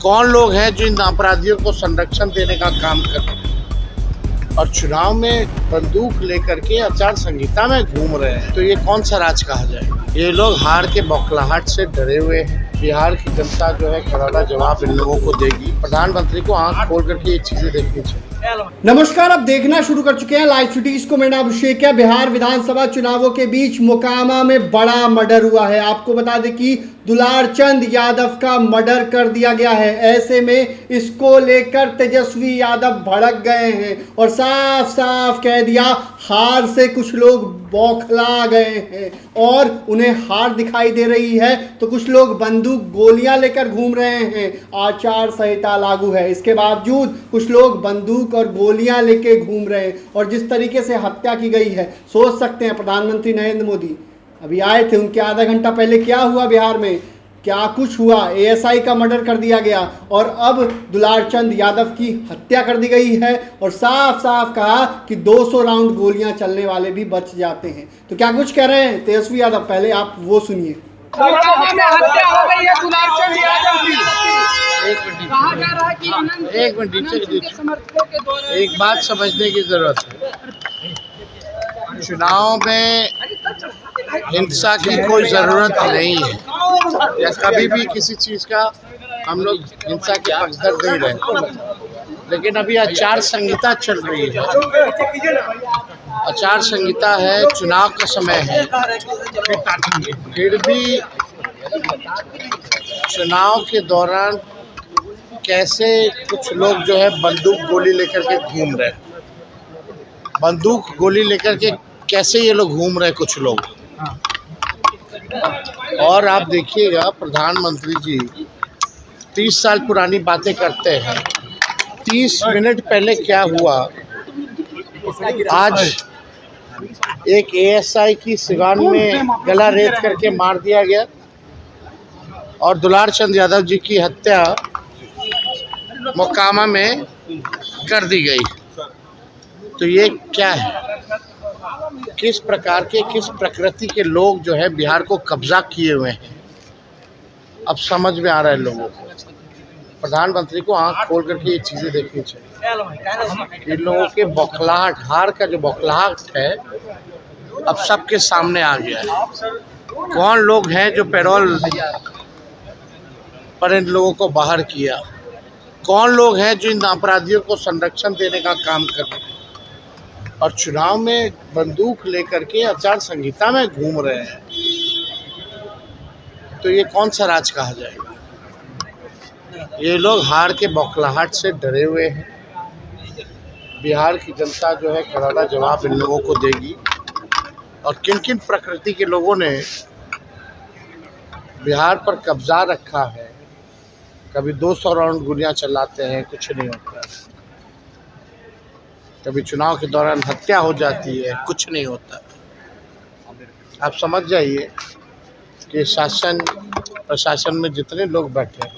कौन लोग हैं जो इन अपराधियों को संरक्षण देने का काम कर रहे हैं और चुनाव में बंदूक लेकर के आचार संहिता में घूम रहे हैं। तो ये कौन सा राज कहा जाए। ये लोग हार के बौखलाहट से डरे हुए हैं। बिहार की जनता जो है करारा जवाब इन लोगों को देगी। प्रधानमंत्री को आंख खोल करके ये चीजें देखनी चाहिए। नमस्कार, अब देखना शुरू कर चुके हैं लाइव सिटीज को। मेरा नाम अभिषेक है। बिहार विधानसभा चुनावों के बीच मोकामा में बड़ा मर्डर हुआ है। आपको बता दें कि दुलारचंद यादव का मर्डर कर दिया गया है। ऐसे में इसको लेकर तेजस्वी यादव भड़क गए हैं और साफ साफ कह दिया, हार से कुछ लोग बौखला गए हैं और उन्हें हार दिखाई दे रही है, तो कुछ लोग बंदूक गोलियां लेकर घूम रहे हैं। आचार संहिता लागू है, इसके बावजूद कुछ लोग बंदूक और गोलियां लेके घूम रहे हैं। और जिस तरीके से हत्या की गई है, सोच सकते हैं प्रधानमंत्री नरेंद्र मोदी अभी आए थे, उनके आधा घंटा पहले क्या हुआ बिहार में, क्या कुछ हुआ। एएसआई का मर्डर कर दिया गया और अब दुलारचंद यादव की हत्या कर दी गई है और साफ साफ कहा कि 200 राउंड गोलियां चलने वाले भी बच जाते हैं। तो क्या कुछ कह रहे हैं तेजस्वी यादव, पहले आप वो सुनिए। एक मिनट, एक बात समझने की जरूरत है। चुनाव में हिंसा की कोई जरूरत नहीं है या कभी भी किसी चीज का हम लोग हिंसा के पक्षधर नहीं रहे। लेकिन अभी आचार संहिता चल रही है, आचार संहिता है, चुनाव का समय है। फिर भी चुनाव के दौरान कैसे कुछ लोग जो है बंदूक गोली लेकर के घूम रहे हैं, बंदूक गोली लेकर के कैसे ये लोग घूम रहे हैं कुछ लोग। और आप देखिएगा प्रधानमंत्री जी 30 साल पुरानी बातें करते हैं। 30 मिनट पहले क्या हुआ, आज एक एएसआई की सिवान में गला रेत करके मार दिया गया और दुलारचंद यादव जी की हत्या मोकामा में कर दी गई। तो ये क्या है, किस प्रकार के, किस प्रकृति के लोग जो है बिहार को कब्जा किए हुए हैं, अब समझ में आ रहा है लोगों को। प्रधानमंत्री को आंख खोल करके ये चीज़ें देखनी चाहिए। इन लोगों के बौखलाहट, हार का जो बौखलाहट है अब सबके सामने आ गया है। कौन लोग हैं जो पैरोल पर इन लोगों को बाहर किया, कौन लोग हैं जो इन अपराधियों को संरक्षण देने का काम कर रहे हैं और चुनाव में बंदूक लेकर के आचार संहिता में घूम रहे हैं। तो ये कौन सा राज कहा जाएगा। ये लोग हार के बौखलाहट से डरे हुए हैं। बिहार की जनता जो है करारा जवाब इन लोगों को देगी। और किन किन प्रकृति के लोगों ने बिहार पर कब्जा रखा है। कभी 200 राउंड गोलियां चलाते हैं, कुछ नहीं होता। कभी चुनाव के दौरान हत्या हो जाती है, कुछ नहीं होता। आप समझ जाइए कि शासन प्रशासन में जितने लोग बैठे हैं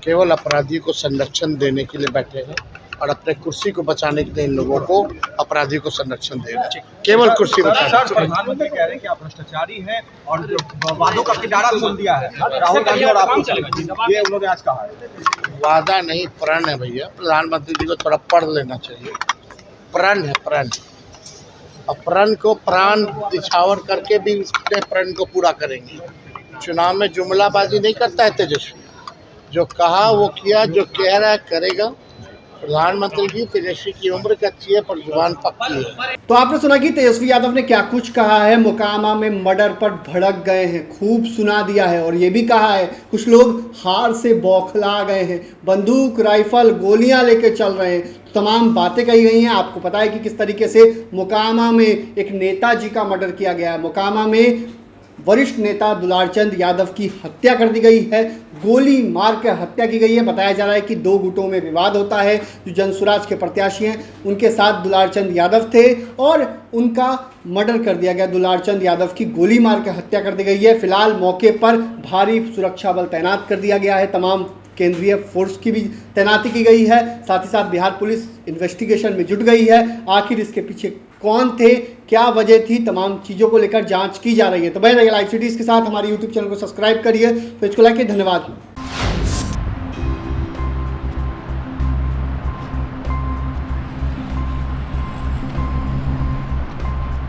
केवल अपराधियों को संरक्षण देने के लिए बैठे हैं और अपने कुर्सी को बचाने के लिए इन लोगों को अपराधियों को संरक्षण देना, केवल कुर्सी बचाना। प्रधानमंत्री कह रहे हैं कि आप भ्रष्टाचारी हैं और जो वादों का किनारा सुन दिया है राहुल गांधी और आप, ये उन्होंने आज कहा है। वादा नहीं, प्रण है भैया। प्रधानमंत्री जी को थोड़ा पढ़ लेना चाहिए। प्रण है, प्रण। और प्रण को प्राण निछावर करके भी अपने प्रण को पूरा करेंगे। चुनाव में जुमलाबाजी नहीं करता है तेजस्वी, जो कहा वो किया, जो कह रहा है करेगा। प्रधानमंत्री जी, तेजस्वी की उम्र कच्ची है पर जुबान पक्की है। तो आपने सुना कि तेजस्वी यादव ने क्या कुछ कहा है। मोकामा में मर्डर पर भड़क गए हैं, खूब सुना दिया है। और ये भी कहा है कुछ लोग हार से बौखला गए हैं, बंदूक राइफल गोलियां लेके चल रहे हैं। तमाम बातें कही गई हैं। आपको पता है कि किस तरीके से मोकामा में एक नेताजी का मर्डर किया गया है। मोकामा में वरिष्ठ नेता दुलारचंद यादव की हत्या कर दी गई है, गोली मार कर हत्या की गई है। बताया जा रहा है कि 2 गुटों में विवाद होता है। जो जनसुराज के प्रत्याशी हैं उनके साथ दुलारचंद यादव थे और उनका मर्डर कर दिया गया। दुलारचंद यादव की गोली मार कर हत्या कर दी गई है। फिलहाल मौके पर भारी सुरक्षा बल तैनात कर दिया गया है, तमाम केंद्रीय फोर्स की भी तैनाती की गई है। साथ ही साथ बिहार पुलिस इन्वेस्टिगेशन में जुट गई है। आखिर इसके पीछे कौन थे, क्या वजह थी, तमाम चीज़ों को लेकर जांच की जा रही है। तो बने रहिए लाइव सिटीज़ के साथ। हमारे यूट्यूब चैनल को सब्सक्राइब करिए, तो इसको लाइक, धन्यवाद।